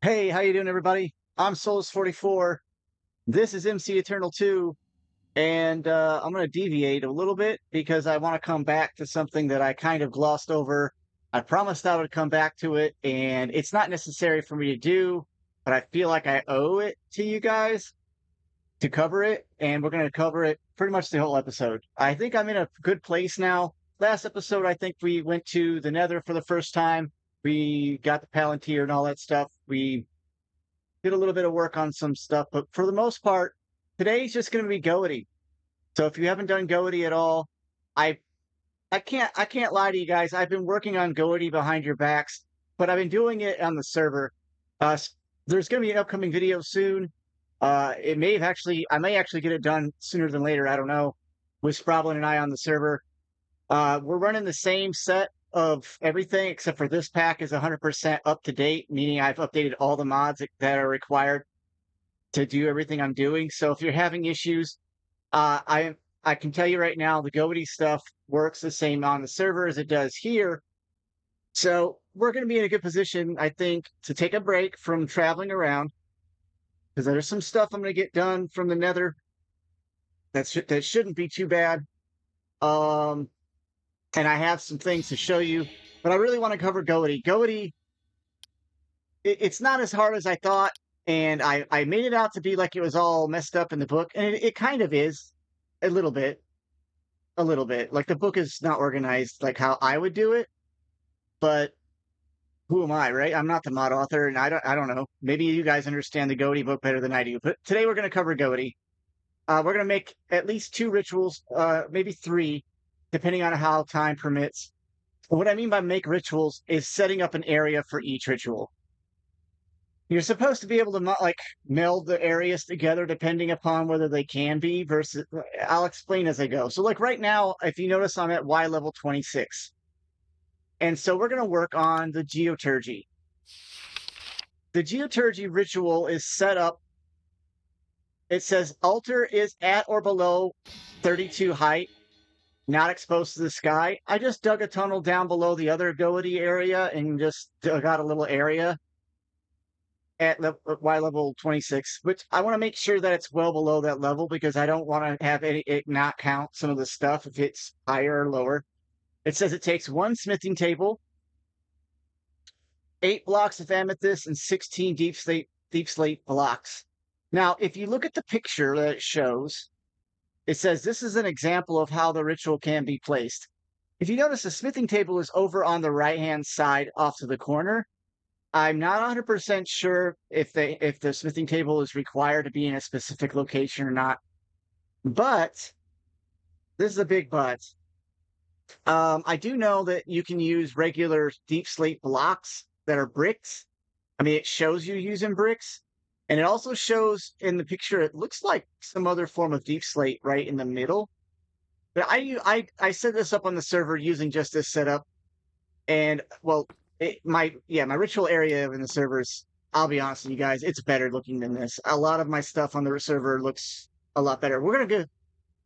Hey, how you doing, everybody? I'm Souls44. This is MC Eternal 2, and I'm going to deviate a little bit because I want to come back to something that I kind of glossed over. I promised I would come back to it, and it's not necessary for me to do, but I feel like I owe it to you guys to cover it, and we're going to cover it pretty much the whole episode. I think I'm in a good place now. Last episode, I think we went to the Nether for the first time. We got the Palantir and all that stuff. We did a little bit of work on some stuff, but for the most part, today's just going to be Goety. So if you haven't done Goety at all, I I can't lie to you guys. I've been working on Goety behind your backs, but I've been doing it on the server. There's going to be an upcoming video soon. I may actually get it done sooner than later. I don't know. With Sproblin and I on the server, we're running the same set of everything except for this pack is 100% up to date, meaning I've updated all the mods that are required to do everything I'm doing. So if you're having issues, uh, I I can tell you right now, the Goety stuff works the same on the server as it does here. So we're going to be in a good position, I think, to take a break from traveling around because there's some stuff I'm going to get done from the Nether that shouldn't be too bad. Um, and I have some things to show you, but I really want to cover Goety. Goety, it's not as hard as I thought, and I made it out to be like it was all messed up in the book, and it kind of is a little bit, a little bit. Like the book is not organized like how I would do it, but who am I, right? I'm not the mod author, and I don't know. Maybe you guys understand the Goety book better than I do. But today we're going to cover Goety. We're going to make at least two rituals, maybe three, depending on how time permits. What I mean by make rituals is setting up an area for each ritual. You're supposed to be able to like meld the areas together depending upon whether they can be versus I'll explain as I go. So like right now, if you notice I'm at Y level 26. And so we're going to work on the geoturgy. The geoturgy ritual is set up. It says altar is at or below 32 height, not exposed to the sky. I just dug a tunnel down below the other Goety area and just dug out a little area at Y level 26, which I want to make sure that it's well below that level because I don't want to have it not count some of the stuff if it's higher or lower. It says it takes one smithing table, 8 blocks of amethyst, and 16 deep slate blocks. Now, if you look at the picture that it shows, it says this is an example of how the ritual can be placed. If you notice, the smithing table is over on the right-hand side off to the corner. I'm not 100% sure if the smithing table is required to be in a specific location or not. But this is a big but. I do know that you can use regular deep slate blocks that are bricks. I mean, it shows you using bricks, and it also shows in the picture. It looks like some other form of deep slate right in the middle. But I set this up on the server using just this setup, and well, my ritual area in the servers, I'll be honest with you guys, it's better looking than this. A lot of my stuff on the server looks a lot better. We're gonna get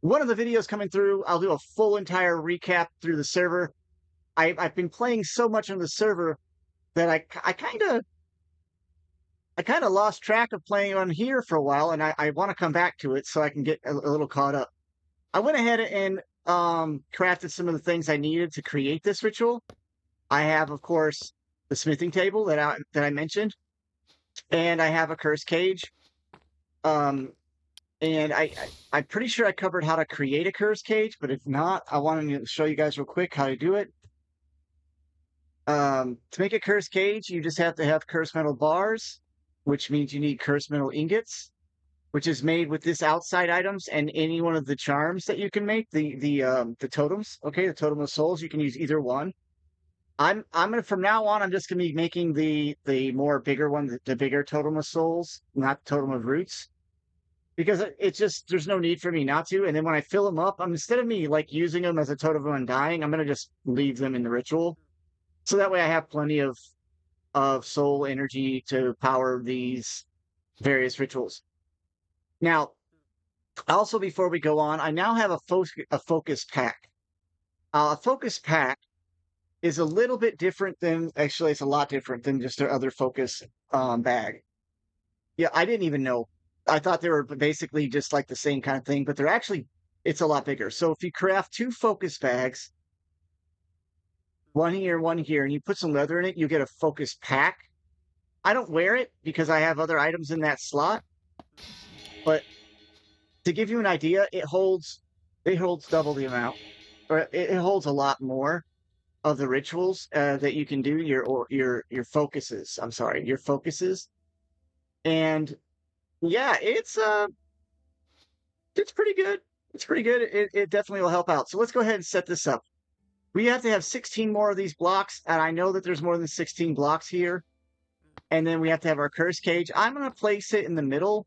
one of the videos coming through. I'll do a full entire recap through the server. I've been playing so much on the server that I kind of lost track of playing on here for a while, and I want to come back to it so I can get a little caught up. I went ahead and crafted some of the things I needed to create this ritual. I have, of course, the smithing table that I mentioned, and I have a curse cage. Um, and I'm pretty sure I covered how to create a curse cage, but if not, I wanted to show you guys real quick how to do it. To make a curse cage, you just have to have curse metal bars, which means you need curse metal ingots, which is made with this outside items and any one of the charms that you can make. The totems, okay, the totem of souls, you can use either one. I'm gonna from now on I'm just gonna be making the more bigger one, the bigger totem of souls, not totem of roots, because it's just there's no need for me not to. And then when I fill them up, instead of me like using them as a totem of undying, I'm gonna just leave them in the ritual, so that way I have plenty of soul energy to power these various rituals. Now, also before we go on, I now have a focus pack. A focus pack is a little bit different than, actually, it's a lot different than just their other focus bag. Yeah, I didn't even know. I thought they were basically just like the same kind of thing, but they're actually, it's a lot bigger. So if you craft 2 focus bags, one here, and you put some leather in it, you get a focus pack. I don't wear it because I have other items in that slot, but to give you an idea, it holds double the amount, or it holds a lot more of the rituals that you can do, your focuses. I'm sorry, your focuses. And yeah, it's pretty good. It's pretty good. It definitely will help out. So let's go ahead and set this up. We have to have 16 more of these blocks, and I know that there's more than 16 blocks here. And then we have to have our curse cage. I'm going to place it in the middle.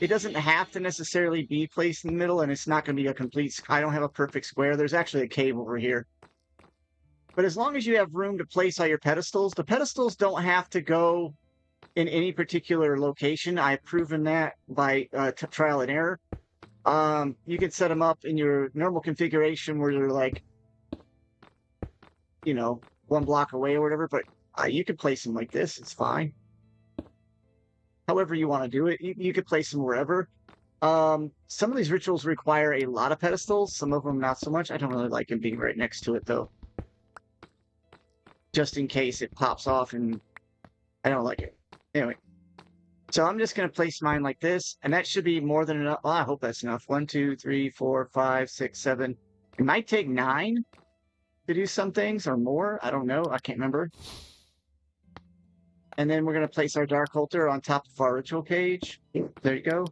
It doesn't have to necessarily be placed in the middle, and it's not going to be a complete. I don't have a perfect square. There's actually a cave over here. But as long as you have room to place all your pedestals, the pedestals don't have to go in any particular location. I've proven that by trial and error. You can set them up in your normal configuration where they're like, 1 block away or whatever, but you could place them like this. It's fine. However you want to do it, you could place them wherever. Some of these rituals require a lot of pedestals. Some of them not so much. I don't really like them being right next to it, though. Just in case it pops off, and I don't like it. Anyway. So I'm just going to place mine like this, and that should be more than enough. Well, I hope that's enough. 1, 2, 3, 4, 5, 6, 7. It might take 9 to do some things, or more. I don't know. I can't remember. And then we're going to place our dark altar on top of our ritual cage. There you go.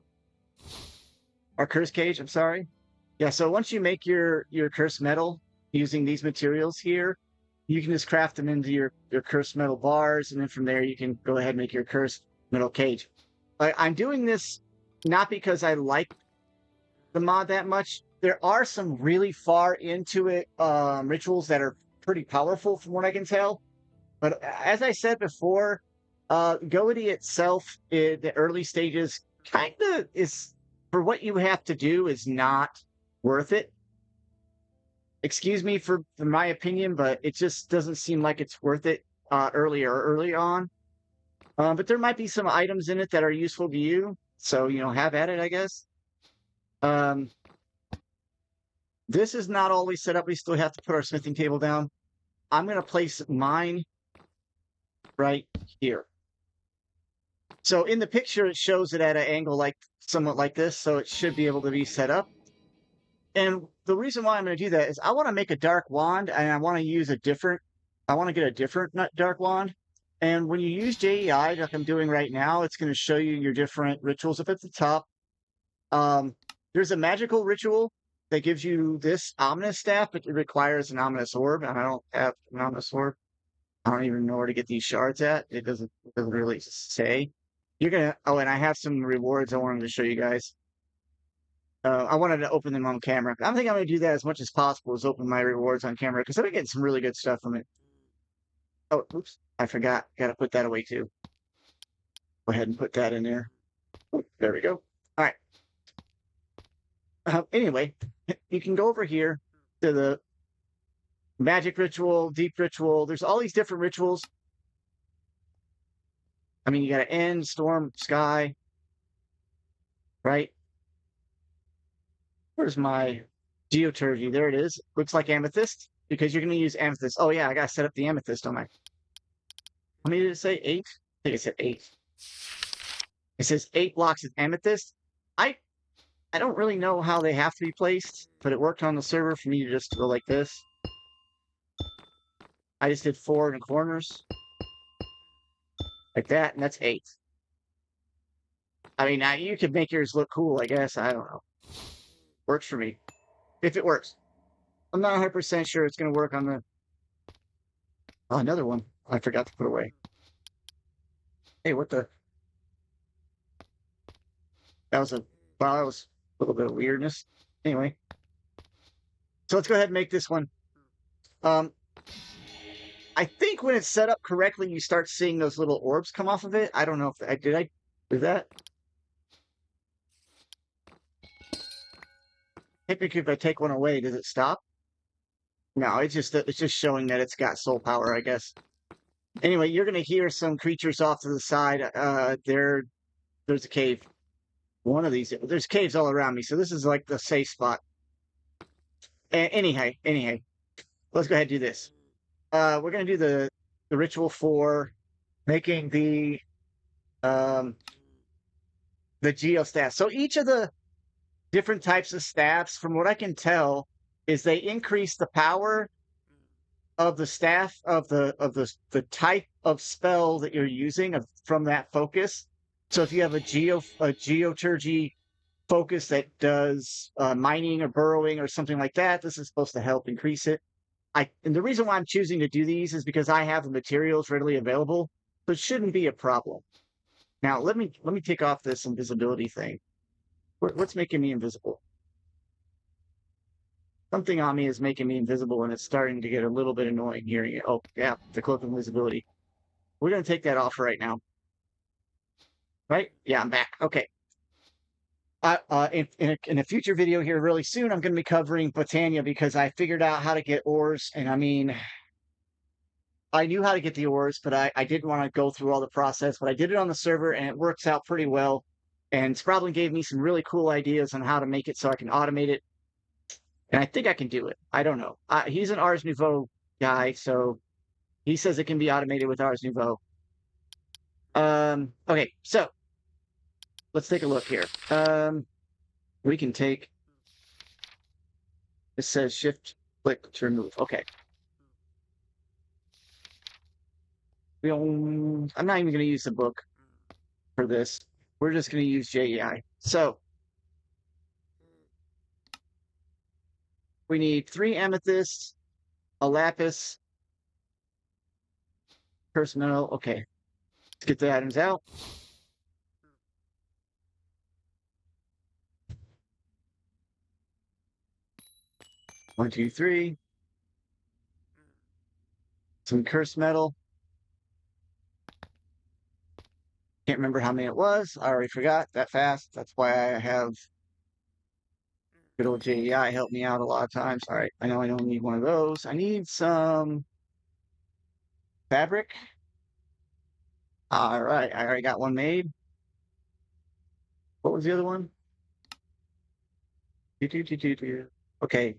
Our curse cage, I'm sorry. Yeah, so once you make your curse metal using these materials here, you can just craft them into your curse metal bars, and then from there you can go ahead and make your curse metal cage. I'm doing this not because I like the mod that much. There are some really far into it rituals that are pretty powerful from what I can tell. But as I said before, Goety itself in the early stages kind of is, for what you have to do, is not worth it. Excuse me for my opinion, but it just doesn't seem like it's worth it early on. But there might be some items in it that are useful to you. So, have at it, I guess. This is not always set up. We still have to put our smithing table down. I'm going to place mine right here. So in the picture, it shows it at an angle somewhat like this. So it should be able to be set up. And the reason why I'm going to do that is I want to make a dark wand, and I want to get a different dark wand. And when you use JEI, like I'm doing right now, it's going to show you your different rituals up at the top. There's a magical ritual that gives you this ominous staff, but it requires an ominous orb, and I don't have an ominous orb. I don't even know where to get these shards at. It doesn't really say. And I have some rewards I wanted to show you guys. I wanted to open them on camera. I think I'm going to do that as much as possible, is open my rewards on camera, because I'm getting some really good stuff from it. Oh, oops, I forgot. Got to put that away too. Go ahead and put that in there. There we go. All right. Anyway, you can go over here to the magic ritual, deep ritual. There's all these different rituals. I mean, you got to end, storm, sky, right? Where's my geoturgy? There it is. Looks like amethyst, because you're going to use amethyst. Oh, yeah, I got to set up the amethyst, don't I? How many did it say? 8? I think it said 8. It says 8 blocks of amethyst. I don't really know how they have to be placed, but it worked on the server for me to just go like this. I just did 4 in the corners. Like that, and that's 8. I mean, now you could make yours look cool, I guess. I don't know. Works for me. If it works. I'm not 100% sure it's going to work on the... Oh, another one I forgot to put away. Hey, what the... That was a little bit of weirdness. Anyway. So let's go ahead and make this one. I think when it's set up correctly, you start seeing those little orbs come off of it. I don't know if I do that. Typically, if I take one away, does it stop? No, it's just showing that it's got soul power, I guess. Anyway, you're gonna hear some creatures off to the side. There's a cave. One of these. There's caves all around me, so this is like the safe spot. Anyhow, let's go ahead and do this. We're gonna do the ritual for making um the geostaff. So each of the different types of staffs, from what I can tell, is they increase the power of the staff of the type of spell that you're using from that focus. So if you have a geoturgy focus that does mining or burrowing or something like that, this is supposed to help increase it. And the reason why I'm choosing to do these is because I have the materials readily available, so it shouldn't be a problem. Now let me take off this invisibility thing. What's making me invisible? Something on me is making me invisible, and it's starting to get a little bit annoying hearing it. Oh, yeah, the cloak of invisibility. We're going to take that off right now. Right? Yeah, I'm back. Okay. In a future video here really soon, I'm going to be covering Botania because I figured out how to get ores. And I mean, I knew how to get the ores, but I didn't want to go through all the process. But I did it on the server, and it works out pretty well. And Sproutlin gave me some really cool ideas on how to make it so I can automate it. And I think I can do it. I don't know. He's an Ars Nouveau guy, so he says it can be automated with Ars Nouveau. Okay, so let's take a look here. We can take. It says shift click to remove. Okay. I'm not even going to use the book for this. We're just going to use JEI. So we need 3 amethysts, a lapis, personnel. Okay. Let's get the items out. One, two, three. Some cursed metal. Can't remember how many it was. I already forgot that fast. That's why I have good old JEI help me out a lot of times. All right, I know I don't need one of those. I need some fabric. All right, I already got one made. What was the other one? Okay,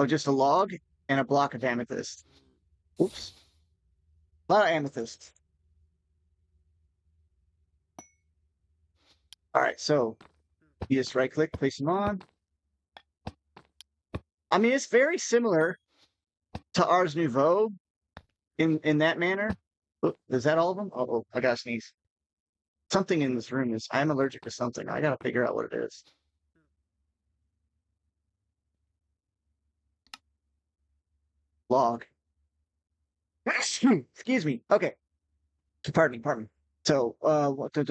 just a log and a block of amethyst. Oops. A lot of amethyst. All right, so you just right click, place them on. I mean, it's very similar to Ars Nouveau in that manner. Oh, is that all of them? Oh, I gotta sneeze. Something in this room I'm allergic to something. I gotta figure out what it is. Log. Excuse me. Okay. Pardon me. So,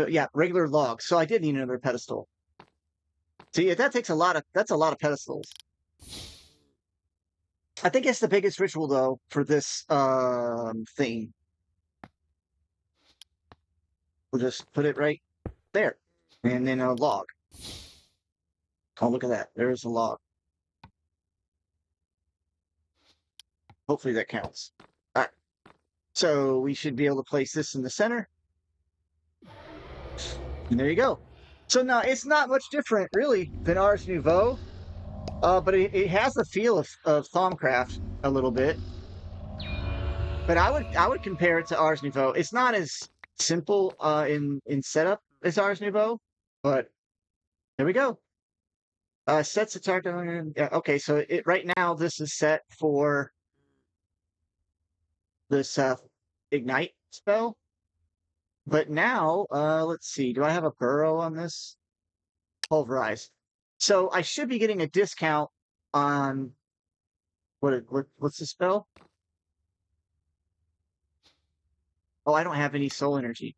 yeah, regular log. So I did need another pedestal. See, that's a lot of pedestals. I think it's the biggest ritual though for this thing. We'll just put it right there. And then a log. Oh, look at that. There's a log. Hopefully that counts. All right. So we should be able to place this in the center. And there you go. So now it's not much different really than Ars Nouveau. But it has the feel of Thaumcraft a little bit. But I would compare it to Ars Nouveau. It's not as simple in setup as Ars Nouveau, but there we go. Sets the target. Yeah, okay, so right now this is set for this ignite spell. But now, let's see. Do I have a burrow on this? Pulverize. So I should be getting a discount on what's the spell? Oh, I don't have any soul energy.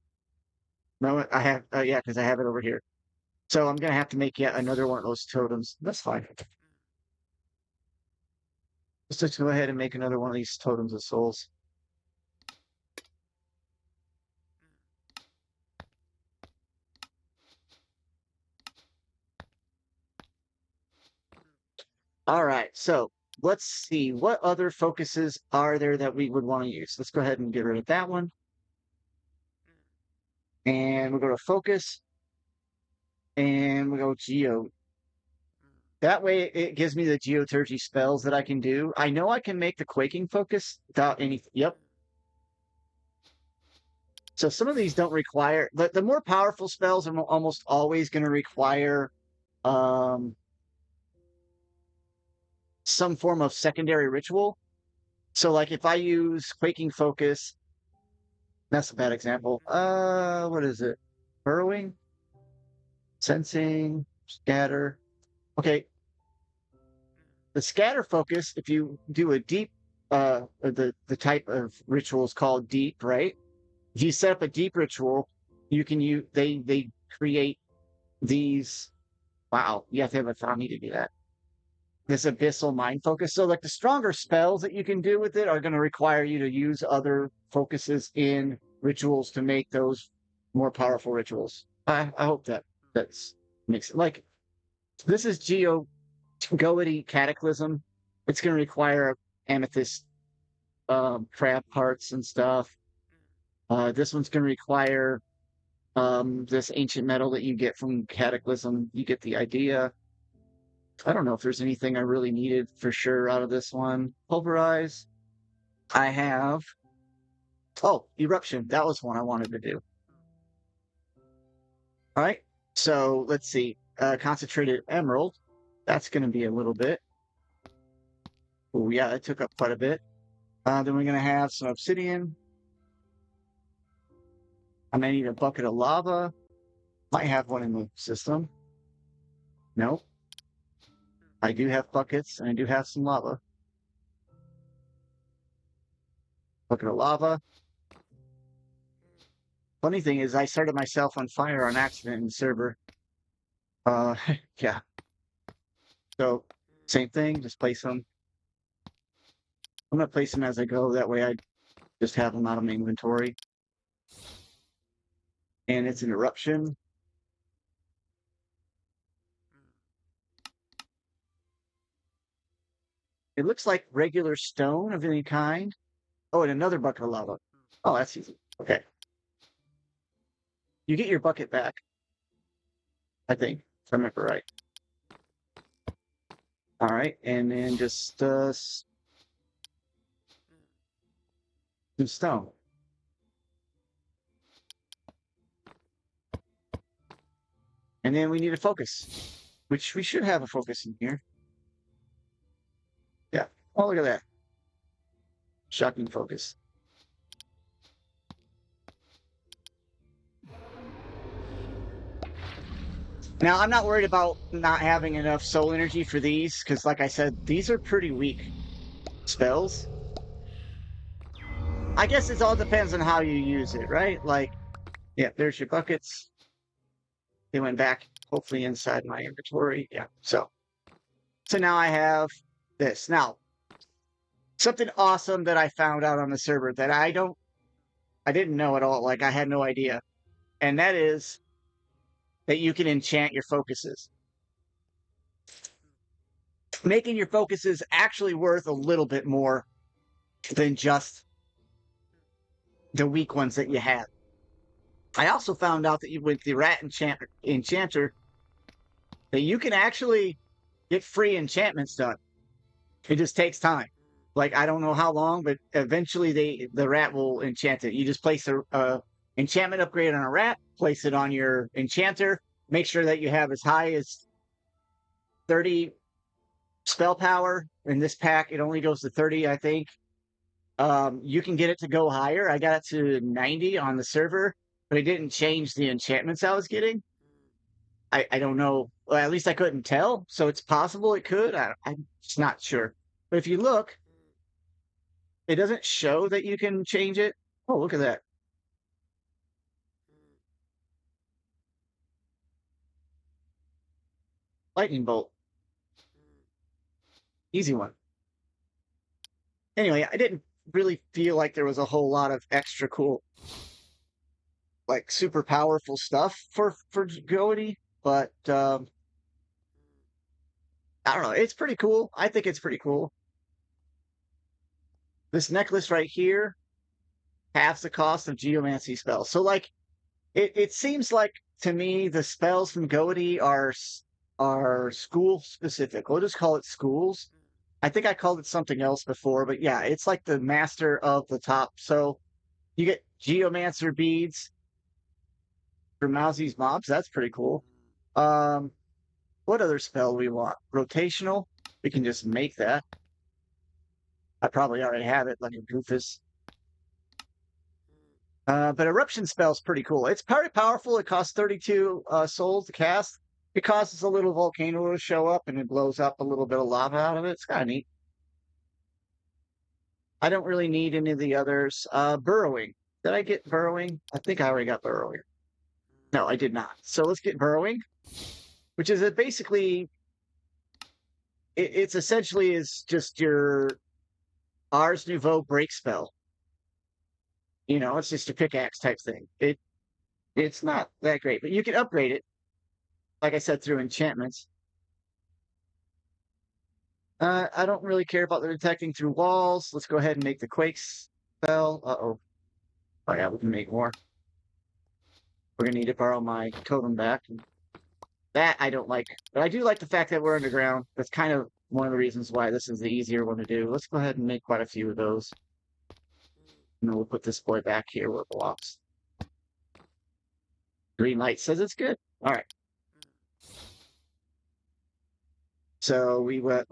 No, I have, yeah, because I have it over here. So I'm going to have to make yet another one of those totems. That's fine. Let's go ahead and make another one of these totems of souls. All right, so let's see, what other focuses are there that we would want to use? Let's go ahead and get rid of that one. And we'll go to focus and we'll go geo. That way it gives me the geoturgy spells that I can do. I know I can make the quaking focus without any, yep. So some of these don't require, the more powerful spells are almost always going to require some form of secondary ritual. So like if I use quaking focus, that's a bad example. What is it? Burrowing, sensing, scatter. Okay. The scatter focus, if you do a deep, the type of ritual is called deep, right? If you set up a deep ritual, you can use, they create these, wow, you have to have a Thami to do that. This abyssal mind focus. So like the stronger spells that you can do with it are going to require you to use other focuses in rituals to make those more powerful rituals. I hope that's makes it like this is Goety Cataclysm. It's going to require amethyst crab parts and stuff. This one's going to require this ancient metal that you get from Cataclysm. You get the idea. I don't know if there's anything I really needed for sure out of this one. Pulverize. I have. Oh, Eruption. That was one I wanted to do. All right. So let's see. Concentrated Emerald. That's going to be a little bit. Oh, yeah, it took up quite a bit. Then we're going to have some Obsidian. I may need a bucket of lava. Might have one in the system. No. I do have buckets, and I do have some lava. Bucket of lava. Funny thing is, I started myself on fire on accident in the server. Yeah. So, same thing, just place them. I'm going to place them as I go. That way I just have them out of my inventory. And it's an eruption. It looks like regular stone of any kind. Oh, and another bucket of lava. Oh, that's easy. Okay. You get your bucket back, I think, if I remember right. All right, and then just some stone. And then we need a focus, which we should have a focus in here. Yeah. Oh, look at that. Shocking focus. Now, I'm not worried about not having enough soul energy for these, because like I said, these are pretty weak spells. I guess it all depends on how you use it, right? Like, yeah, there's your buckets. They went back, hopefully, inside my inventory. Yeah, so now I have this. Now, something awesome that I found out on the server that I didn't know at all. Like, I had no idea. And that is that you can enchant your focuses. Making your focuses actually worth a little bit more than just the weak ones that you have. I also found out that with the rat enchanter, that you can actually get free enchantments done. It just takes time. Like, I don't know how long, but eventually the rat will enchant it. You just place a enchantment upgrade on a rat, place it on your enchanter, make sure that you have as high as 30 spell power. In this pack, it only goes to 30, I think. You can get it to go higher. I got it to 90 on the server, but it didn't change the enchantments I was getting. I don't know. Well, at least I couldn't tell. So it's possible it could. I'm just not sure. But if you look, it doesn't show that you can change it. Oh, look at that. Lightning bolt. Easy one. Anyway, I didn't really feel like there was a whole lot of extra cool, like super powerful stuff for Goety, but I don't know. It's pretty cool. I think it's pretty cool. this necklace right here, halves the cost of geomancy spells. So like it seems like to me the spells from Goety are school specific. We'll just call it schools. I think I called it something else before, but yeah, it's like the master of the top. So you get geomancer beads for Mousy's mobs. That's pretty cool. Um, what other spell we want? Rotational. We can just make that. I probably already have it, like a Goofus. But eruption spell's pretty cool. It's very powerful. It costs 32 souls to cast. It causes a little volcano to show up and it blows up a little bit of lava out of it. It's kind of neat. I don't really need any of the others. Burrowing. Did I get burrowing? I think I already got burrowing. No, I did not. So let's get burrowing, which is basically, it's essentially is just your Ars Nouveau break spell. You know, it's just a pickaxe type thing. It's not that great, but you can upgrade it, like I said, through enchantments. I don't really care about the detecting through walls. Let's go ahead and make the quakes spell. Uh-oh. Oh yeah, we can make more. We're gonna need to borrow my totem back. That I don't like, but I do like the fact that we're underground. That's kind of one of the reasons why this is the easier one to do. Let's go ahead and make quite a few of those. And then we'll put this boy back here where it belongs. Green light says it's good. All right. So we went,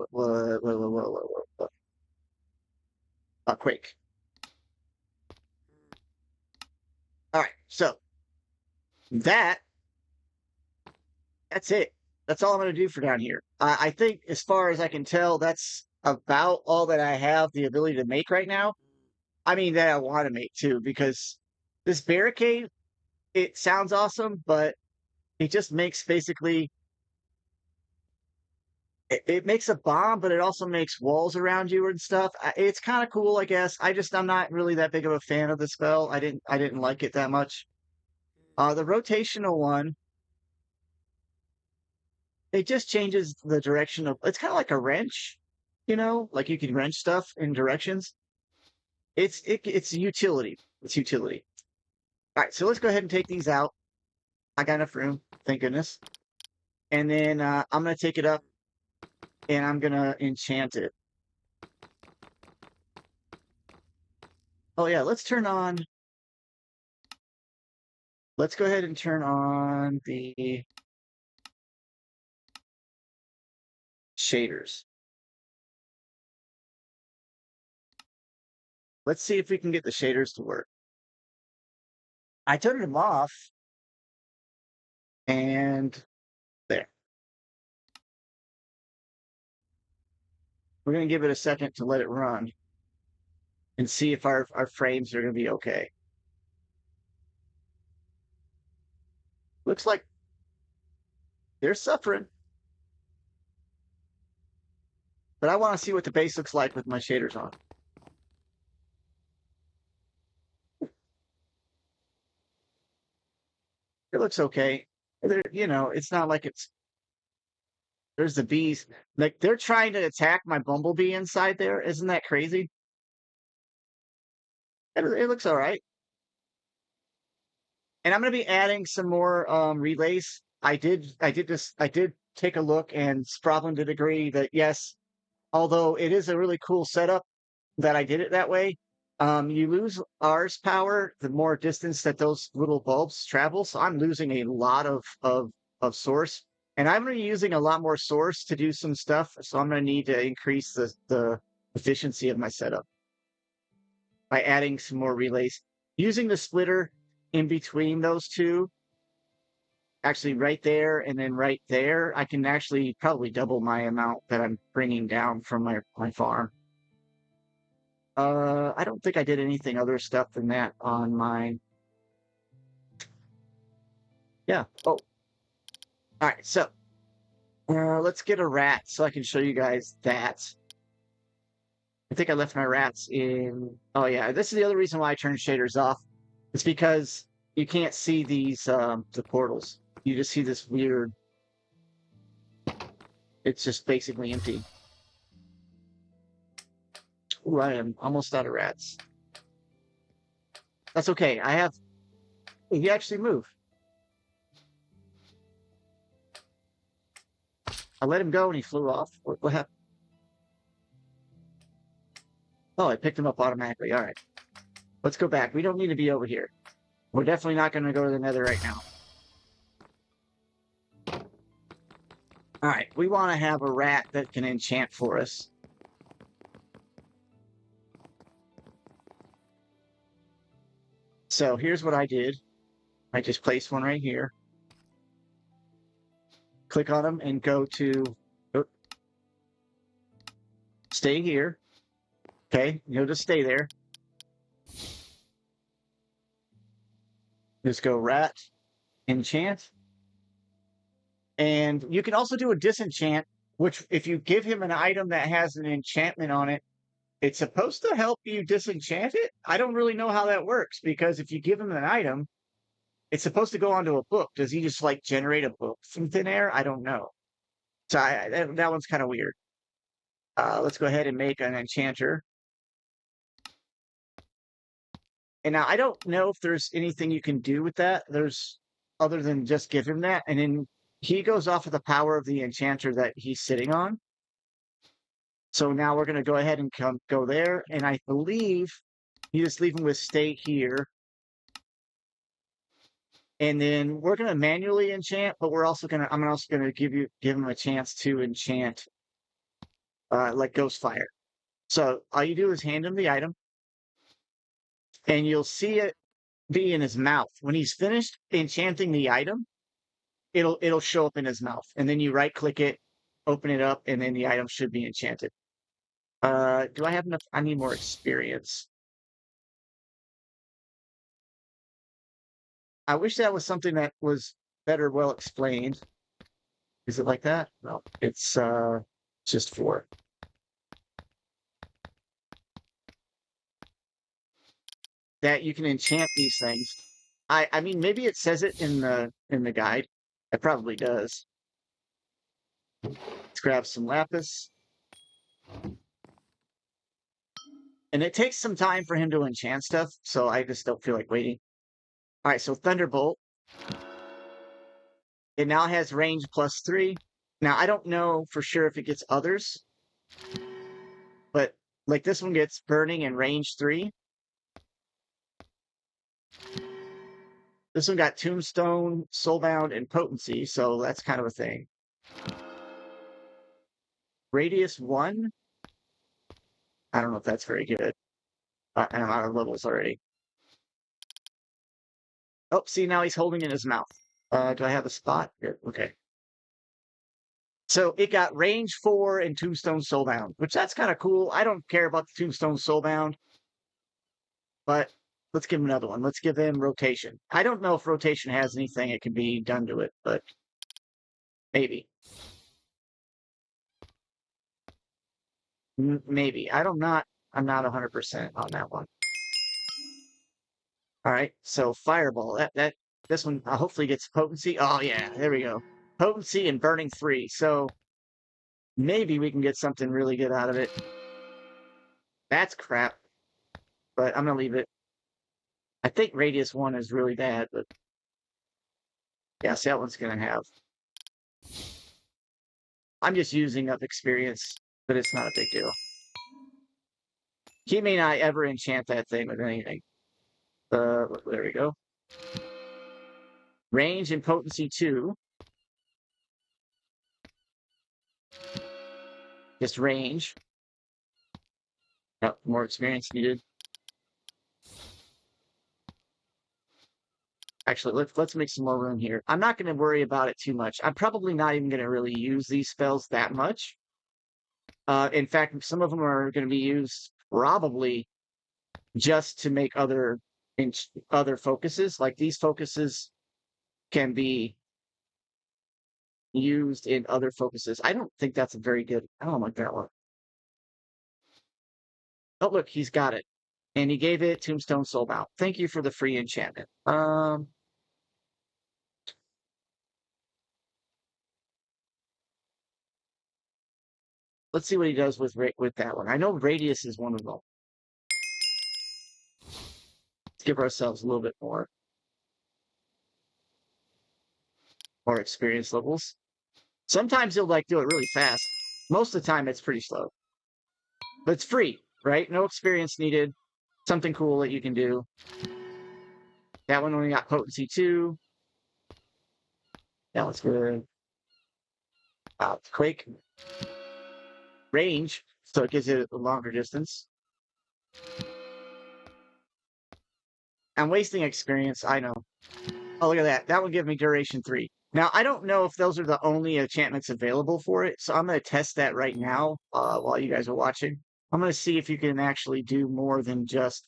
a quake. All right. So that's it. That's all I'm going to do for down here. I think, as far as I can tell, that's about all that I have the ability to make right now. I mean, that I want to make too, because this barricade, it sounds awesome, but it just makes basically it makes a bomb, but it also makes walls around you and stuff. It's kind of cool, I guess. I'm not really that big of a fan of the spell. I didn't like it that much. The rotational one, it just changes the direction of. It's kind of like a wrench, you know, like you can wrench stuff in directions. It's utility. It's utility. All right, so let's go ahead and take these out. I got enough room, thank goodness. And then I'm gonna take it up and I'm gonna enchant it. Oh yeah, let's turn on. Let's go ahead and turn on the shaders. Let's see if we can get the shaders to work. I turned them off, and there. We're going to give it a second to let it run and see if our frames are going to be okay. Looks like they're suffering. But I want to see what the base looks like with my shaders on. It looks okay. You know, it's not like it's. There's the bees. Like, they're trying to attack my bumblebee inside there. Isn't that crazy? It looks all right. And I'm going to be adding some more relays. I did take a look, and Sproblin did agree that yes, although it is a really cool setup that I did it that way, you lose R's power the more distance that those little bulbs travel. So I'm losing a lot of source, and I'm going to be using a lot more source to do some stuff. So I'm going to need to increase the efficiency of my setup by adding some more relays, using the splitter in between those two. Actually, right there and then right there, I can actually probably double my amount that I'm bringing down from my farm. I don't think I did anything other stuff than that on mine. Yeah. Oh. All right. So let's get a rat so I can show you guys that. I think I left my rats in. Oh yeah, this is the other reason why I turned shaders off. It's because you can't see these the portals. You just see this weird. It's just basically empty. Ooh, I am almost out of rats. That's okay. I have. He actually moved. I let him go and he flew off. What happened? Oh, I picked him up automatically. All right. Let's go back. We don't need to be over here. We're definitely not going to go to the nether right now. All right. We want to have a rat that can enchant for us. So here's what I did. I just placed one right here. Click on them and go to stay here. Okay, you'll just stay there. Just go rat, enchant. And you can also do a disenchant, which if you give him an item that has an enchantment on it, it's supposed to help you disenchant it. I don't really know how that works because if you give him an item, it's supposed to go onto a book. Does he just like generate a book from thin air? I don't know. So that one's kind of weird. Let's go ahead and make an enchanter. And now I don't know if there's anything you can do with that. There's other than just give him that. And then he goes off of the power of the enchanter that he's sitting on. So now we're going to go ahead and go there. And I believe you just leave him with stay here. And then we're going to manually enchant, but I'm also going to give him a chance to enchant like Ghost Fire. So all you do is hand him the item and you'll see it be in his mouth. When he's finished enchanting the item, it'll show up in his mouth. And then you right click it, open it up, and then the item should be enchanted. Do I have enough? I need more experience. I wish that was something that was better well explained. Is it like that? No, it's just 4. That you can enchant these things. I mean maybe it says it in the guide. It probably does. Let's grab some lapis. And it takes some time for him to enchant stuff, so I just don't feel like waiting. All right, so Thunderbolt. It now has range +3. Now, I don't know for sure if it gets others, but like this one gets burning and range 3. This one got tombstone, soulbound, and potency, so that's kind of a thing. Radius 1. I don't know if that's very good. I'm out of levels already. Oh, see, now he's holding it in his mouth. Do I have a spot? Here, okay. So it got range 4 and tombstone soulbound, which that's kind of cool. I don't care about the tombstone soulbound, but let's give him another one. Let's give him rotation. I don't know if rotation has anything that can be done to it, but maybe. Maybe. I'm not 100% on that one. All right, so fireball. This one hopefully gets potency. Oh yeah, there we go. Potency and burning 3. So maybe we can get something really good out of it. That's crap, but I'm gonna leave it. I think radius 1 is really bad, but yeah, see that one's gonna have. I'm just using up experience, but it's not a big deal. He may not ever enchant that thing with anything. There we go. Range and potency 2. Just range. Oh, more experience needed. Actually, let's make some more room here. I'm not going to worry about it too much. I'm probably not even going to really use these spells that much. In fact, some of them are going to be used probably just to make other focuses. Like these focuses can be used in other focuses. I don't think that's a very good. I don't like that one. Oh, look, he's got it. And he gave it Tombstone Soulbound. Thank you for the free enchantment. let's see what he does with that one. I know radius is one of them. Let's give ourselves a little bit more experience levels. Sometimes he'll like do it really fast. Most of the time it's pretty slow. But it's free, right? No experience needed. Something cool that you can do. That one only got potency 2. That one's good. Quake range, so it gives you a longer distance. I'm wasting experience, I know. Oh, look at that. That would give me duration 3. Now, I don't know if those are the only enchantments available for it, so I'm going to test that right now while you guys are watching. I'm going to see if you can actually do more than just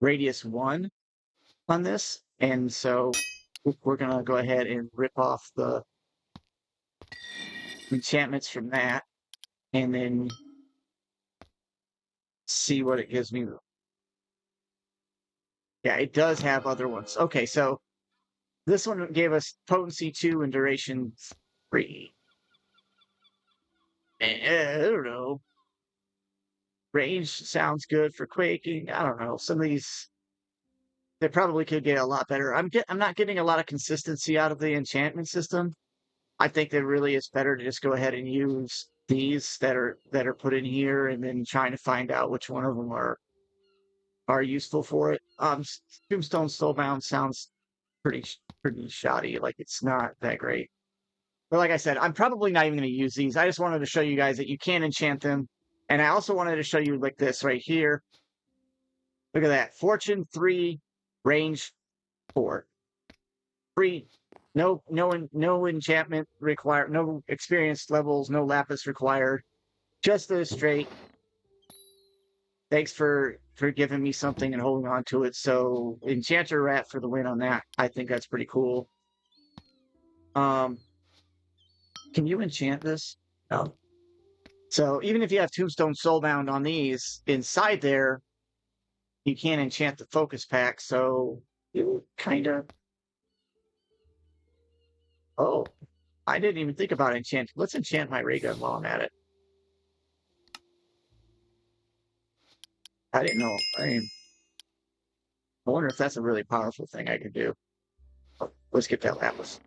radius 1 on this. And so we're going to go ahead and rip off the enchantments from that and then see what it gives me. Yeah, it does have other ones. Okay, so this one gave us potency 2 and duration 3. I don't know. Range sounds good for quaking. I don't know. Some of these they probably could get a lot better. I'm not getting a lot of consistency out of the enchantment system. I think that really it's better to just go ahead and use these that are put in here and then trying to find out which one of them are useful for it. Tombstone Soulbound sounds pretty shoddy. Like it's not that great. But like I said, I'm probably not even going to use these. I just wanted to show you guys that you can enchant them. And I also wanted to show you like this right here. Look at that. Fortune 3, range 4. Free. No enchantment required. No experience levels. No lapis required. Just a straight. Thanks for giving me something and holding on to it. So Enchanter Rat for the win on that. I think that's pretty cool. Can you enchant this? No. So even if you have Tombstone Soulbound on these, inside there, you can't enchant the focus pack. So you kind of. Oh, I didn't even think about enchanting. Let's enchant my ray gun while I'm at it. I didn't know. I wonder if that's a really powerful thing I could do. Oh, let's get that lapis.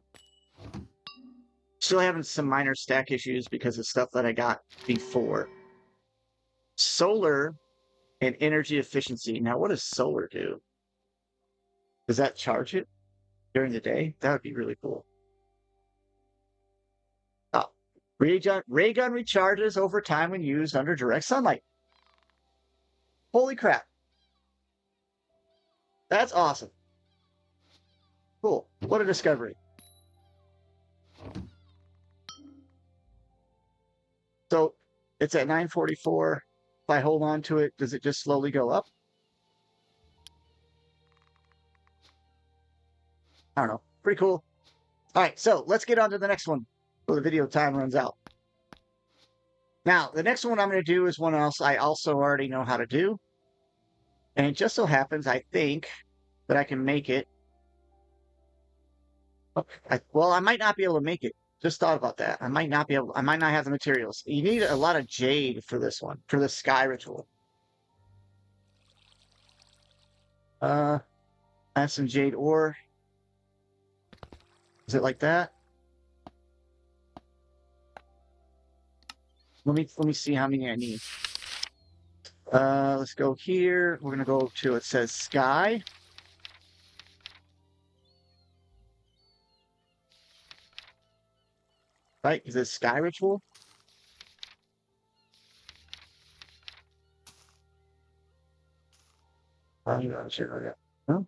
Still having some minor stack issues because of stuff that I got before. Solar and energy efficiency. Now, what does solar do? Does that charge it during the day? That would be really cool. Oh, ray gun recharges over time when used under direct sunlight. Holy crap. That's awesome. Cool. What a discovery. So it's at 944. If I hold on to it, does it just slowly go up? I don't know. Pretty cool. All right, so let's get on to the next one before the video time runs out. Now, the next one I'm going to do is one else I also already know how to do. And it just so happens, I think, that I can make it. Well, I might not be able to make it. Just thought about that. I might not have the materials. You need a lot of jade for this one, for the sky ritual. I have some jade ore. Is it like that? Let me see how many I need. Let's go here. We're gonna go to, it says sky. Right? Is it sky ritual? I'm not sure. No?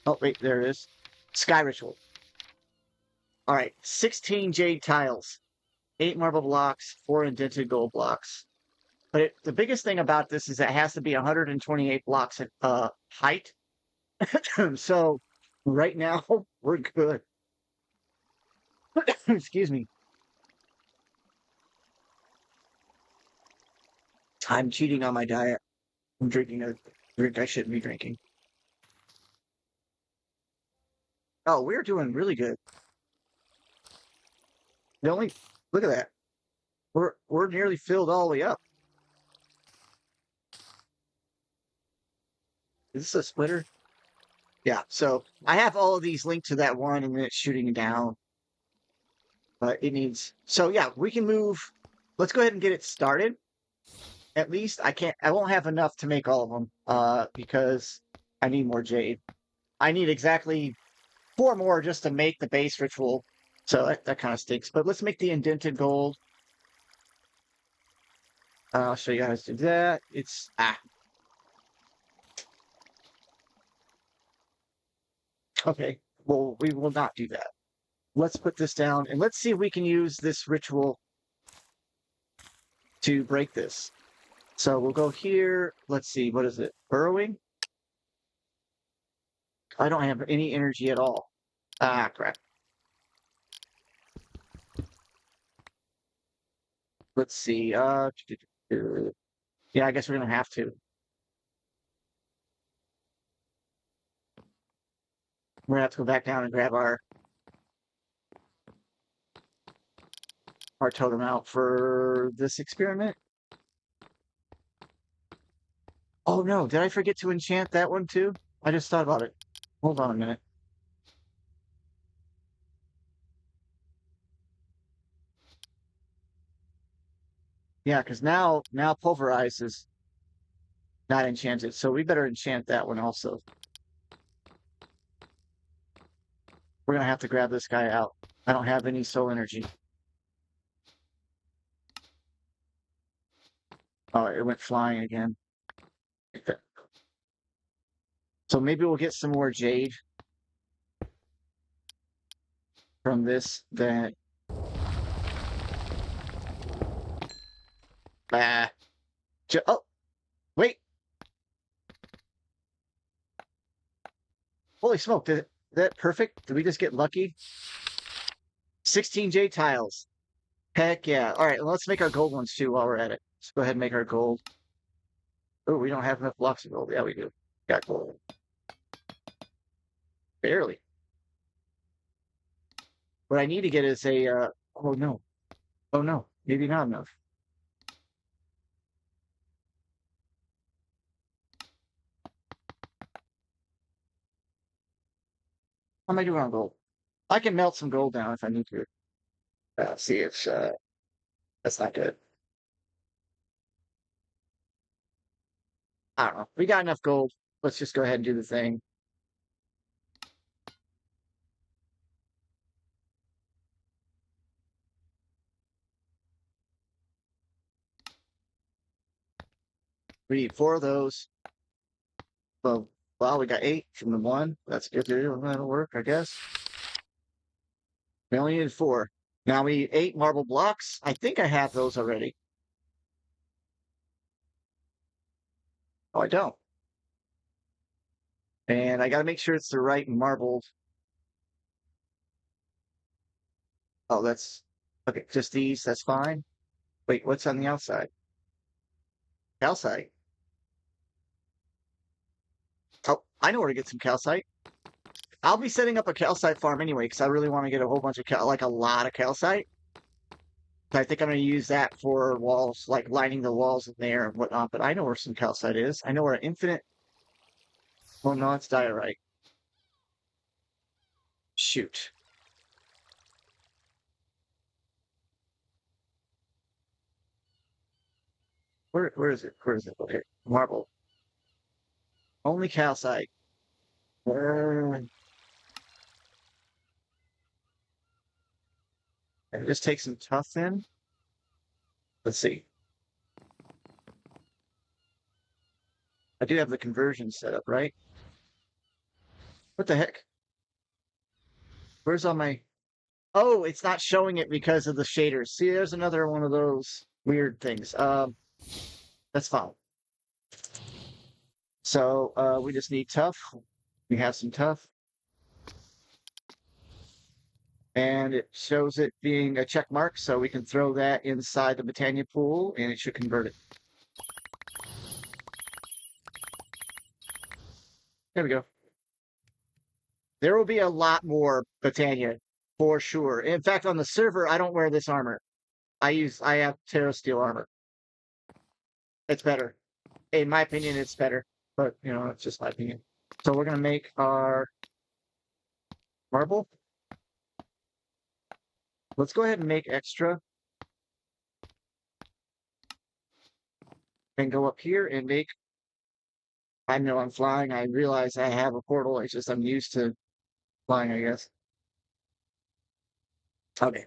Oh, wait, there it is. Sky ritual. All right, 16 jade tiles, 8 marble blocks, 4 indented gold blocks. But the biggest thing about this is it has to be 128 blocks at height. So right now we're good. Excuse me. I'm cheating on my diet. I'm drinking a drink I shouldn't be drinking. Oh, we're doing really good. The only Look at that. We're nearly filled all the way up. Is this a splitter? Yeah. So I have all of these linked to that one, and then it's shooting down. But it needs. So yeah, we can move. Let's go ahead and get it started. At least I can't. I won't have enough to make all of them. Because I need more jade. I need exactly 4 more just to make the base ritual. So that kind of stinks. But let's make the indented gold. I'll show you how to do that. It's okay. Well, we will not do that. Let's put this down and let's see if we can use this ritual to break this. So we'll go here. Let's see. What is it? Burrowing? I don't have any energy at all. Ah, crap. Let's see. Yeah, I guess we're gonna have to. We're gonna have to go back down and grab our totem out for this experiment. Oh no, did I forget to enchant that one too? I just thought about it. Hold on a minute. Yeah, because now pulverize is not enchanted, so we better enchant that one also. We're gonna have to grab this guy out. I don't have any soul energy. Oh, it went flying again. So maybe we'll get some more jade from this. That oh, wait! Holy smoke! Did that perfect? Did we just get lucky? 16 jade tiles. Heck yeah! All right, let's make our gold ones too while we're at it. Let's go ahead and make our gold. Oh, we don't have enough blocks of gold. Yeah, we do. Got gold. Barely. What I need to get is a. Oh no. Oh no. Maybe not enough. How am I doing on gold? I can melt some gold down if I need to. See if that's not good. I don't know. We got enough gold. Let's just go ahead and do the thing. We need 4 of those. Well, we got 8 from the one. That's good. That'll work, I guess. We only need 4. Now we need 8 marble blocks. I think I have those already. Oh, I don't. And I got to make sure it's the right marble. Oh, that's okay. Just these. That's fine. Wait, what's on the outside? Calcite. Oh, I know where to get some calcite. I'll be setting up a calcite farm anyway because I really want to get a whole bunch of like a lot of calcite. I think I'm going to use that for walls, like lining the walls in there and whatnot. But I know where some calcite is. I know where infinite. Well, no, it's diorite. Shoot. Where is it? Where is it? Okay, marble. Only calcite. And just take some tuff in. Let's see. I do have the conversion set up, right? What the heck? Where's all my... Oh, it's not showing it because of the shaders. See, there's another one of those weird things. That's fine. So we just need tuff. We have some tuff. And it shows it being a check mark, so we can throw that inside the Britannia pool, and it should convert it. There we go. There will be a lot more Britannia, for sure. In fact, on the server, I don't wear this armor. I have Terra Steel armor. It's better. In my opinion, it's better. But it's just my opinion. So we're gonna make our marble. Let's go ahead and make extra. And go up here and make. I know I'm flying. I realize I have a portal. It's just I'm used to flying, I guess. Okay.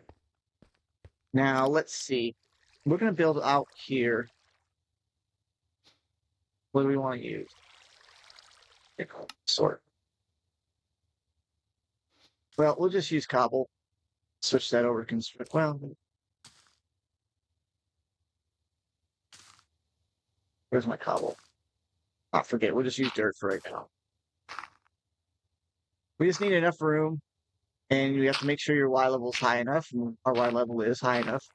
Now let's see. We're gonna build out here. What do we want to use? Sort. Well, we'll just use cobble. Switch that over to construct. Well, where's my cobble? Oh, forget it. We'll just use dirt for right now. We just need enough room, and you have to make sure your Y level is high enough, and our Y level is high enough.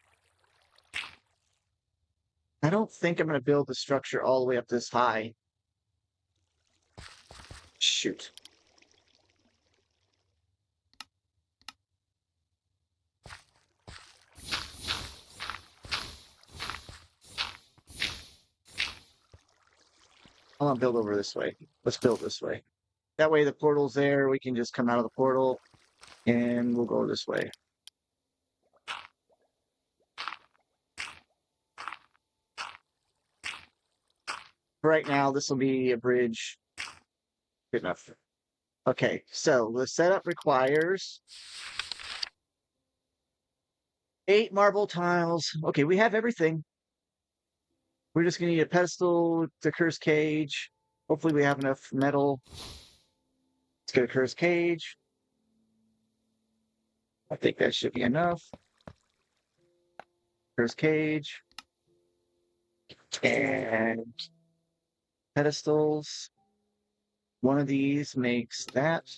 I don't think I'm going to build the structure all the way up this high. Shoot. I want to build over this way. Let's build this way. That way the portal's there. We can just come out of the portal, and we'll go this way. Right now, this will be a bridge. Good enough. Okay, so the setup requires 8 marble tiles. Okay, we have everything. We're just gonna need a pedestal, the cursed cage. Hopefully we have enough metal. Let's get a cursed cage. I think that should be enough. Cursed cage. And pedestals. One of these makes that.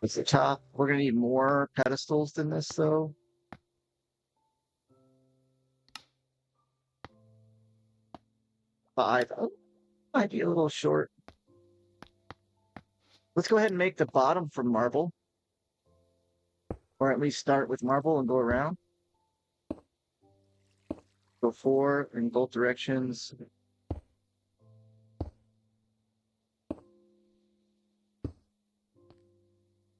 That's the top. We're gonna need more pedestals than this though. Five. Oh, might be a little short. Let's go ahead and make the bottom from marble. Or at least start with marble and go around. Go 4 in both directions.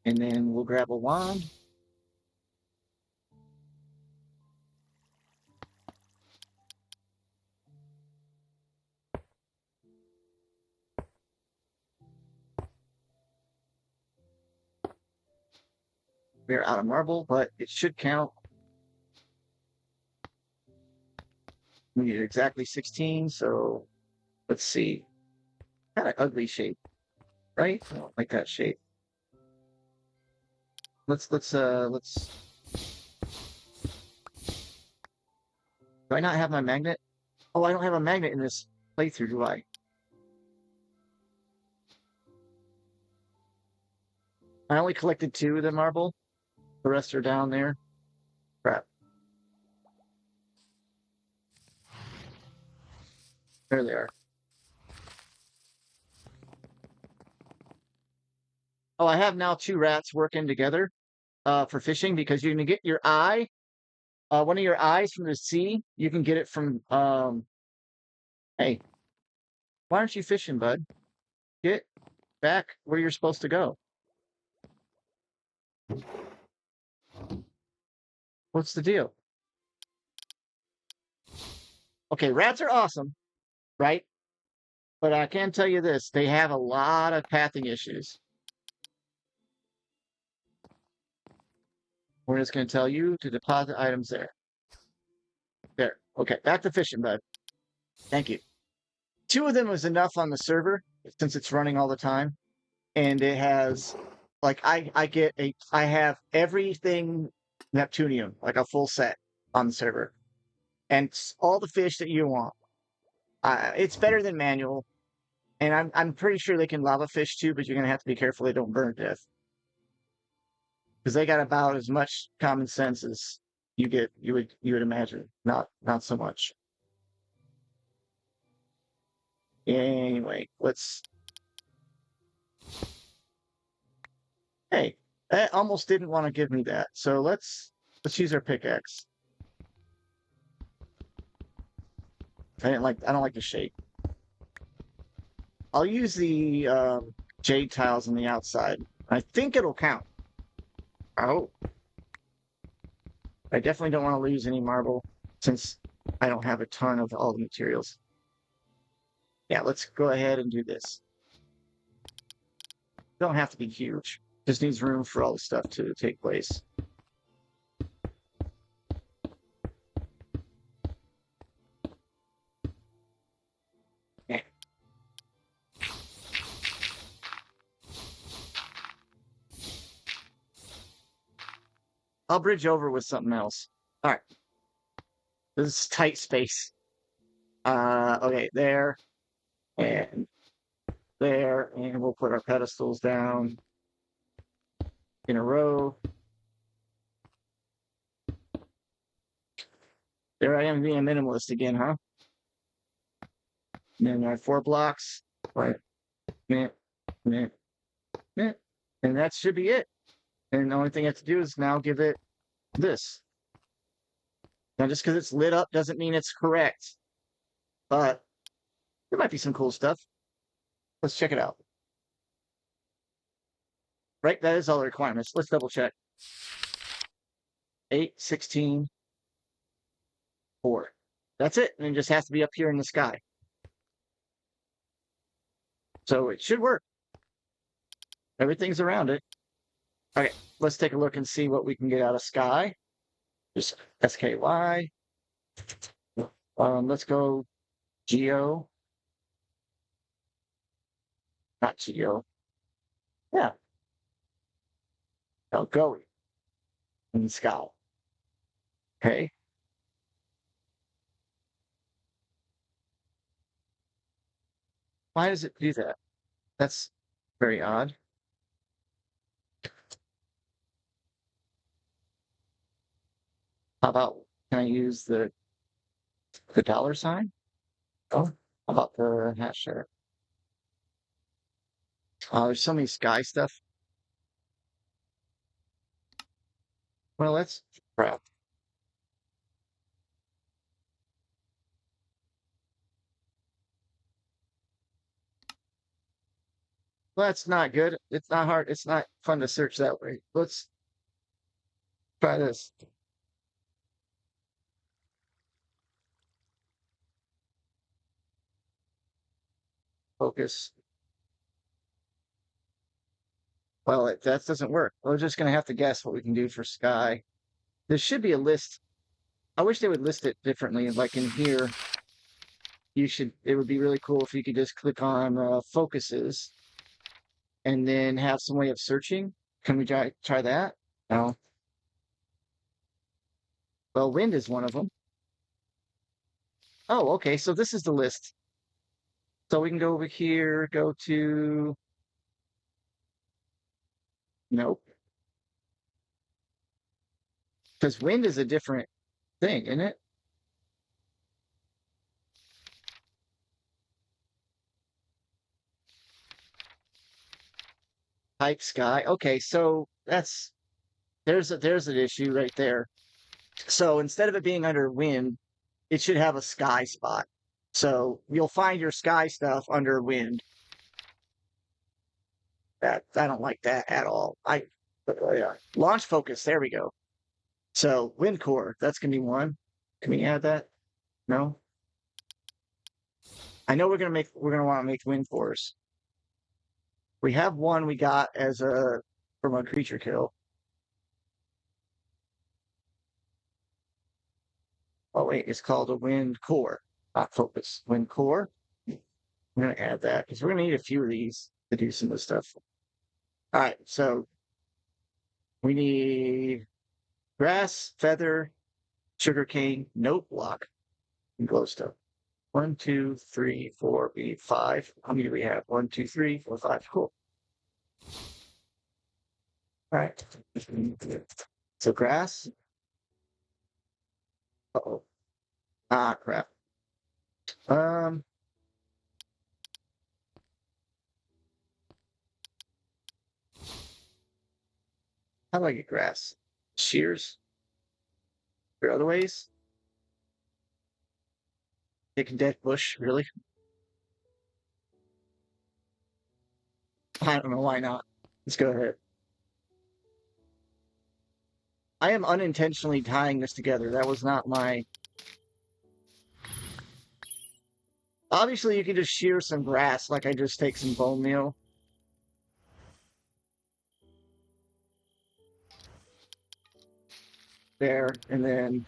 And then we'll grab a wand. We're out of marble, but it should count. We need exactly 16, so let's see. Kind of ugly shape, right? I don't like that shape. Let's. Do I not have my magnet? Oh, I don't have a magnet in this playthrough, do I? I only collected 2 of the marble. The rest are down there. Crap. There they are. Oh, I have now 2 rats working together for fishing because you can get your eye, one of your eyes from the sea. You can get it from, hey, why aren't you fishing, bud? Get back where you're supposed to go. What's the deal? Okay, rats are awesome, right? But I can tell you this, they have a lot of pathing issues. We're just going to tell you to deposit items there. There. Okay, back to fishing, bud. Thank you. 2 of them was enough on the server since it's running all the time. And it has, like, I have everything Neptunium, like a full set on the server. And all the fish that you want. It's better than manual. And I'm pretty sure they can lava fish too, but you're gonna have to be careful they don't burn to death. Because they got about as much common sense as you would imagine. Not so much. Anyway, let's. Hey, that almost didn't want to give me that. So let's use our pickaxe. I don't like the shape. I'll use the jade tiles on the outside. I think it'll count. Oh, I definitely don't want to lose any marble since I don't have a ton of all the materials. Yeah, let's go ahead and do this. Don't have to be huge. Just needs room for all the stuff to take place. Yeah. I'll bridge over with something else. All right. This is tight space. Okay, there and there, and we'll put our pedestals down in a row. There I am being a minimalist again, huh? And then our 4 blocks, right? Meh, meh, meh. And that should be it. And the only thing I have to do is now give it this. Now, just because it's lit up doesn't mean it's correct, but there might be some cool stuff. Let's check it out. Right, that is all the requirements. Let's double check. 8, 16, 4. That's it. And it just has to be up here in the sky. So it should work. Everything's around it. Okay, let's take a look and see what we can get out of sky. Just SKY. Let's go Geo. Not Geo. Yeah. Oh, Goety in the sky. Okay. Why does it do that? That's very odd. How about, can I use the dollar sign? Oh, how about the hashtag? There's so many sky stuff. Well, that's crap. Well, that's not good. It's not hard. It's not fun to search that way. Let's try this. Focus. Well, that doesn't work. We're just going to have to guess what we can do for sky. There should be a list. I wish they would list it differently. Like in here, it would be really cool if you could just click on focuses and then have some way of searching. Can we try that? No. Well, wind is one of them. Oh, okay. So this is the list. So we can go over here, go to, nope. Because wind is a different thing, isn't it? Type sky. Okay, so there's an issue right there. So instead of it being under wind, it should have a sky spot. So you'll find your sky stuff under wind. That I don't like that at all. Yeah. Launch focus. There we go. So wind core. That's gonna be one. Can we add that? No. I know we're gonna want to make wind cores. We have one we got as a from a creature kill. Oh wait, it's called a wind core, not focus. Wind core. I'm gonna add that because we're gonna need a few of these to do some of the stuff. All right, so we need grass, feather, sugarcane, note block, and glowstone. 1, 2, 3, 4. We need 5. How many do we have? 1, 2, 3, 4, 5. Cool. All right. So grass. Uh-oh. Ah, crap. Um, how do I get grass? Shears? There are other ways? Big dead bush, really? I don't know why not. Let's go ahead. I am unintentionally tying this together. That was not my. Obviously, you can just shear some grass, like I just take some bone meal. There, and then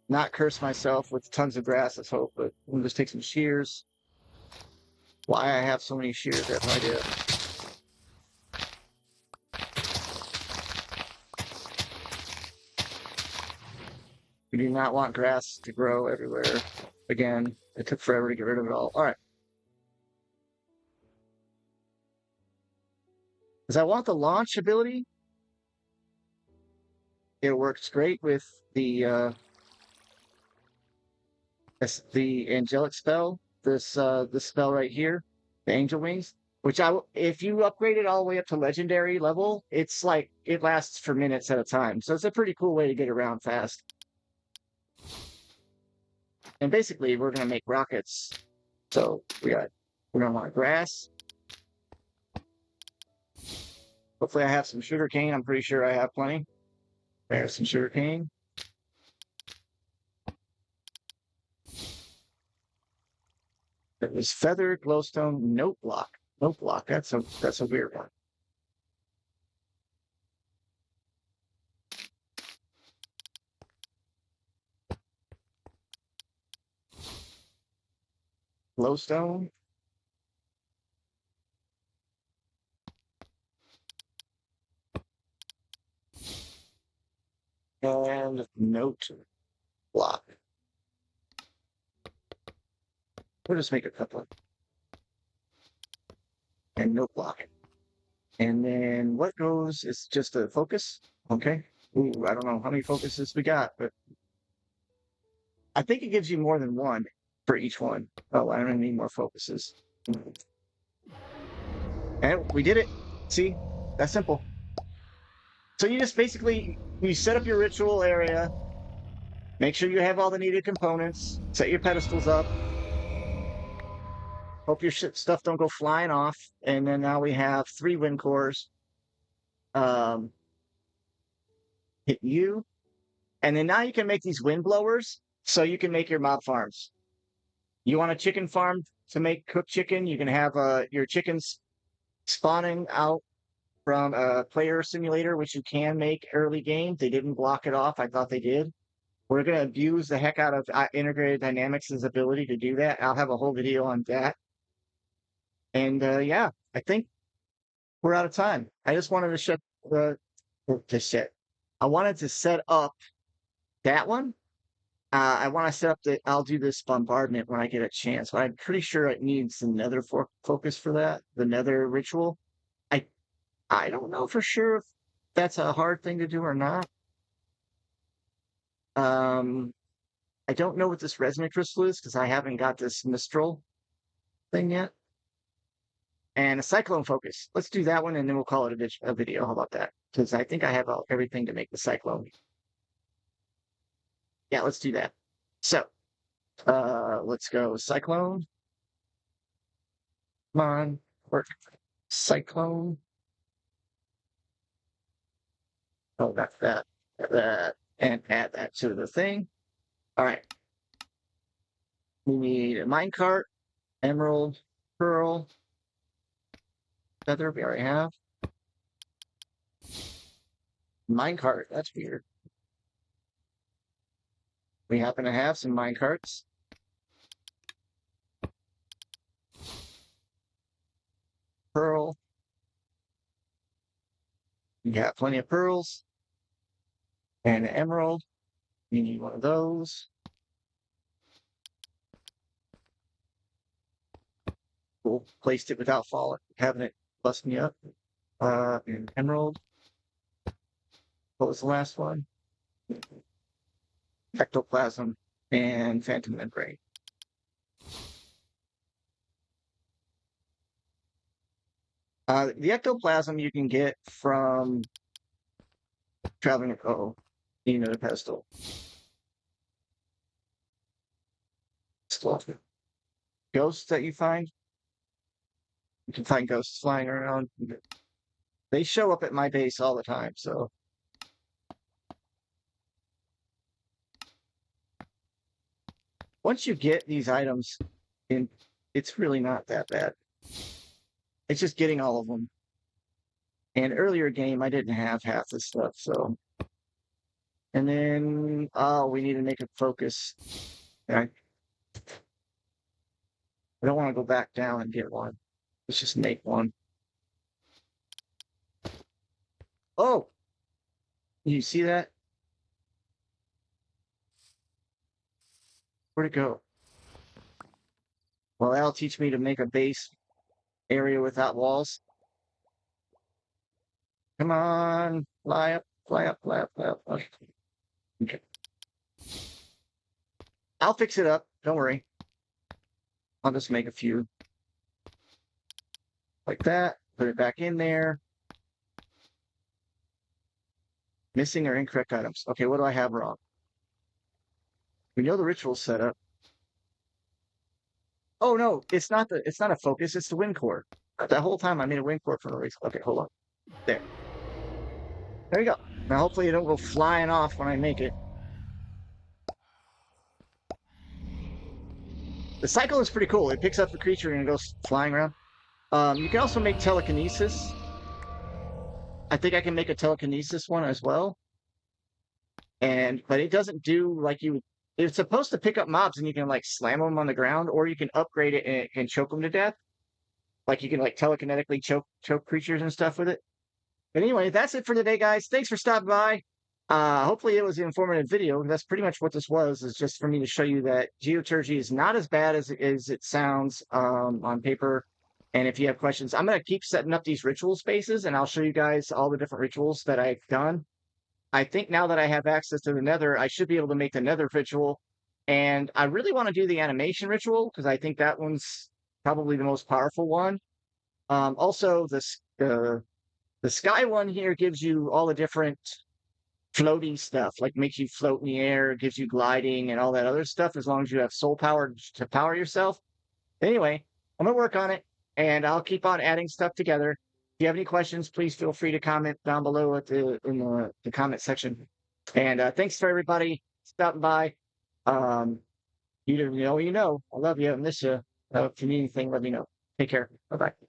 not curse myself with tons of grass, let's hope, but we'll just take some shears. Why I have so many shears, I have no idea. We do not want grass to grow everywhere. Again, it took forever to get rid of it all. All right. Because I want the launch ability. It works great with the angelic spell. This spell right here, the angel wings. Which if you upgrade it all the way up to legendary level, it's like it lasts for minutes at a time. So it's a pretty cool way to get around fast. And basically, we're gonna make rockets. So we're gonna want grass. Hopefully, I have some sugar cane. I'm pretty sure I have plenty. There's some sugar cane. It was feather, glowstone, note block. Note block. That's a weird one. Glowstone. And note block. We'll just make a couple. And note block. And then what goes is just a focus. Okay. Ooh, I don't know how many focuses we got, but I think it gives you more than one for each one. Oh, I don't need more focuses. And we did it. See, that's simple. So you just basically you set up your ritual area, make sure you have all the needed components, set your pedestals up. Hope your stuff don't go flying off. And then now we have 3 wind cores. Hit you. And then now you can make these wind blowers so you can make your mob farms. You want a chicken farm to make cooked chicken, you can have your chickens spawning out from a player simulator, which you can make early game. They didn't block it off. I thought they did. We're going to abuse the heck out of Integrated Dynamics' ability to do that. I'll have a whole video on that. And yeah, I think we're out of time. I just wanted I wanted to set up that one. I want to set up I'll do this bombardment when I get a chance, but I'm pretty sure it needs the nether focus for that, the nether ritual. I I don't know for sure if that's a hard thing to do or not. I don't know what this resonant crystal is because I haven't got this Mistral thing yet. And a cyclone focus. Let's do that one and then we'll call it a video. How about that? Because I think I have everything to make the cyclone. Yeah, let's do that. So, let's go cyclone. Come on, work. Cyclone. Oh, that's that, and add that to the thing. All right. We need a minecart, emerald, pearl, feather. We already have. Minecart. That's weird. We happen to have some minecarts. Pearl. We got plenty of pearls. And an emerald. You need one of those. Cool. Placed it without having it bust me up. An emerald. What was the last one? Ectoplasm and phantom membrane. The ectoplasm you can get from traveling. Oh, you know the pedestal. stuff. Ghosts that you find? You can find ghosts flying around. They show up at my base all the time, so. Once you get these items in, it's really not that bad. It's just getting all of them. And earlier game, I didn't have half this stuff, so. And then, oh, we need to make a focus. I don't want to go back down and get one. Let's just make one. Oh, you see that? Where'd it go? Well, that'll teach me to make a base area without walls. Come on, fly up, fly up, fly up, fly up. Okay. I'll fix it up. Don't worry. I'll just make a few. Like that. Put it back in there. Missing or incorrect items. Okay, what do I have wrong? We know the ritual's set up. Oh no, it's not a focus, it's the wind core. That whole time I made a wind core for no reason. Okay, hold on. There. There you go. Now hopefully it don't go flying off when I make it. The cycle is pretty cool. It picks up the creature and it goes flying around. You can also make telekinesis. I think I can make a telekinesis one as well. But it doesn't do like you. It's supposed to pick up mobs and you can like slam them on the ground, or you can upgrade it and it can choke them to death. Like you can like telekinetically choke creatures and stuff with it. But anyway, that's it for today, guys. Thanks for stopping by. Hopefully it was an informative video. That's pretty much what this was, is just for me to show you that geoturgy is not as bad as it sounds on paper. And if you have questions, I'm going to keep setting up these ritual spaces, and I'll show you guys all the different rituals that I've done. I think now that I have access to the Nether, I should be able to make the Nether ritual. And I really want to do the animation ritual, because I think that one's probably the most powerful one. Also, the sky one here gives you all the different floating stuff, like makes you float in the air, gives you gliding and all that other stuff, as long as you have soul power to power yourself. Anyway, I'm going to work on it, and I'll keep on adding stuff together. If you have any questions, please feel free to comment down below in the comment section. And thanks for everybody stopping by. You know, I love you. I miss you. If you need anything, let me know. Take care. Bye-bye.